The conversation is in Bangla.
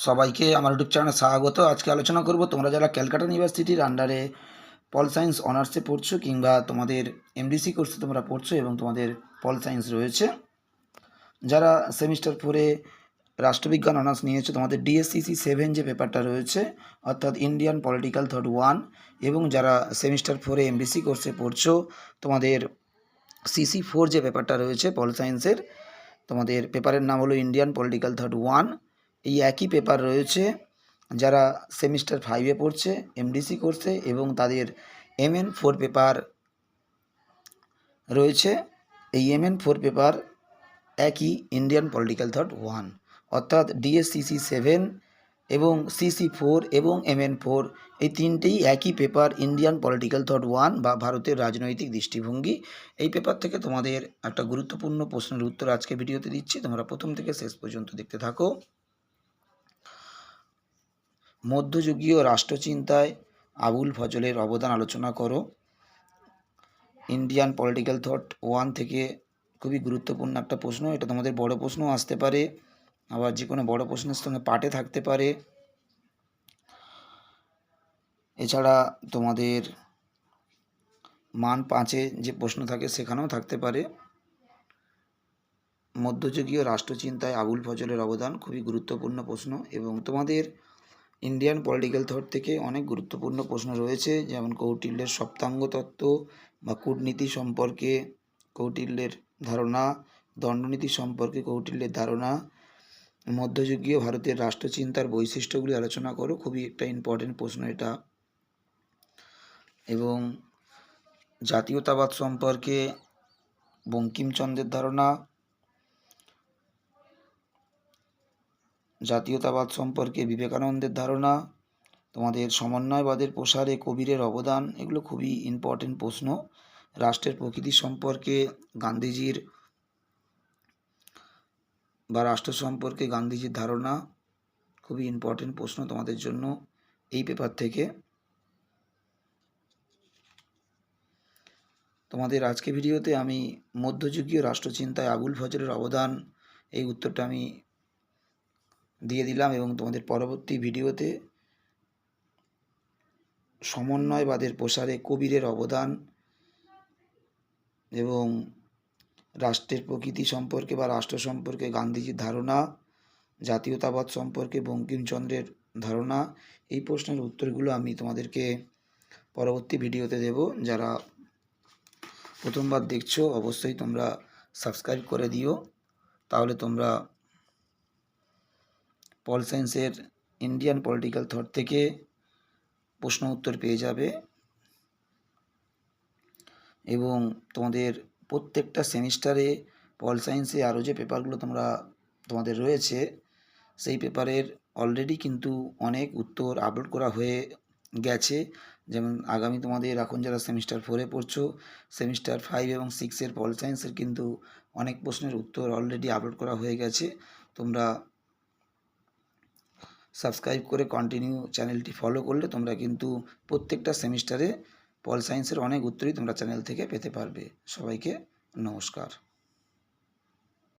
সবাইকে আমার ইউটিউব চ্যানেলে স্বাগত। আজকে আলোচনা করব তোমরা যারা ক্যালকাটা ইউনিভার্সিটির আন্ডারে পল সায়েন্স অনার্সে পড়ছো কিংবা তোমাদের এমডিসি কোর্সে তোমরা পড়ছো এবং তোমাদের পল সায়েন্স রয়েছে, যারা সেমিস্টার 4-এ রাষ্ট্রবিজ্ঞান অনার্স নিয়েছো, তোমাদের ডিএসসিসি 7 যে পেপারটা রয়েছে অর্থাৎ ইন্ডিয়ান পলিটিক্যাল থট 1, এবং যারা সেমিস্টার 4-এ এমডিসি কোর্সে পড়ছো, তোমাদের সিসি 4 যে পেপারটা রয়েছে পল সায়েন্সের, তোমাদের পেপারের নাম হলো ইন্ডিয়ান পলিটিক্যাল থট 1। এই একই পেপার রয়েছে যারা সেমিস্টার 5-এ পড়ছে এমডিসি কোর্সে, এবং তাদের MN4 পেপার রয়েছে। এই MN4 পেপার একই ইন্ডিয়ান পলিটিক্যাল থট 1, অর্থাৎ ডিএসসিসি 7 এবং সিসি 4 এবং MN4 এই তিনটেই একই পেপার ইন্ডিয়ান পলিটিক্যাল থট 1 বা ভারতের রাজনৈতিক দৃষ্টিভঙ্গি। এই পেপার থেকে তোমাদের একটা গুরুত্বপূর্ণ প্রশ্নের উত্তর আজকে ভিডিওতে দিচ্ছি, তোমরা প্রথম থেকে শেষ পর্যন্ত দেখতে থাকো। মধ্যযুগীয় রাষ্ট্রচিন্তায় আবুল ফজলের অবদান আলোচনা করো। ইন্ডিয়ান পলিটিক্যাল থট 1 থেকে খুবই গুরুত্বপূর্ণ একটা প্রশ্ন, এটা তোমাদের বড় প্রশ্নও আসতে পারে, আবার যে কোনো বড় প্রশ্নের সঙ্গে পাটে থাকতে পারে। এছাড়া তোমাদের মান 5-এ যে প্রশ্ন থাকে সেখানেও থাকতে পারে। মধ্যযুগীয় রাষ্ট্রচিন্তায় আবুল ফজলের অবদান খুবই গুরুত্বপূর্ণ প্রশ্ন, এবং তোমাদের ইন্ডিয়ান পলিটিক্যাল থট থেকে অনেক গুরুত্বপূর্ণ প্রশ্ন রয়েছে, যেমন কৌটিল্যের সপ্তাঙ্গ তত্ত্ব বা কূটনীতি সম্পর্কে কৌটিল্যের ধারণা, দণ্ডনীতি সম্পর্কে কৌটিল্যের ধারণা, মধ্যযুগীয় ভারতের রাষ্ট্রচিন্তার বৈশিষ্ট্যগুলি আলোচনা করো, খুবই একটা ইম্পর্টেন্ট প্রশ্ন এটা। এবং জাতীয়তাবাদ সম্পর্কে বঙ্কিমচন্দ্রের ধারণা, জাতীয়তাবাদ সম্পর্কে বিবেকানন্দের ধারণা, তোমাদের সমন্বয়বাদের প্রসারে কবিরের অবদান, এগুলো খুবই ইম্পর্টেন্ট প্রশ্ন। রাষ্ট্রের প্রকৃতি সম্পর্কে গান্ধীজির বা রাষ্ট্র সম্পর্কে গান্ধীজির ধারণা, খুবই ইম্পর্টেন্ট প্রশ্ন তোমাদের জন্য এই পেপার থেকে। তোমাদের আজকে ভিডিওতে আমি মধ্যযুগীয় রাষ্ট্রচিন্তায় আবুল ফজলের অবদান এই উত্তরটা আমি দিয়ে দিলাম, এবং তোমাদের পরবর্তী ভিডিওতে সমন্বয়বাদের প্রসারে কবিরের অবদান এবং রাষ্ট্রের প্রকৃতি সম্পর্কে বা রাষ্ট্র সম্পর্কে গান্ধীজির ধারণা, জাতীয়তাবাদ সম্পর্কে বঙ্কিমচন্দ্রের ধারণা, এই প্রশ্নের উত্তরগুলো আমি তোমাদেরকে পরবর্তী ভিডিওতে দেব। যারা প্রথমবার দেখছো অবশ্যই তোমরা সাবস্ক্রাইব করে দিও, তাহলে তোমরা পল সায়েন্সের ইন্ডিয়ান পলিটিক্যাল থট থেকে প্রশ্ন উত্তর পেয়ে যাবে। এবং তোমাদের প্রত্যেকটা সেমিস্টারে পল সায়েন্সে আরও যে পেপারগুলো তোমাদের রয়েছে সেই পেপারের অলরেডি কিন্তু অনেক উত্তর আপলোড করা হয়ে গেছে। যেমন আগামী তোমাদের এখন যারা সেমিস্টার 4-এ পড়ছো, সেমিস্টার 5 এবং 6-এর পল সায়েন্সের কিন্তু অনেক প্রশ্নের উত্তর অলরেডি আপলোড করা হয়ে গেছে। তোমরা সাবস্ক্রাইব করে কন্টিনিউ চ্যানেলটি ফলো করলে তোমরা কিন্তু প্রত্যেকটা সেমিস্টারে পল সায়েন্সের অনেক উত্তরই তোমরা চ্যানেল থেকে পেতে পারবে। সবাইকে নমস্কার।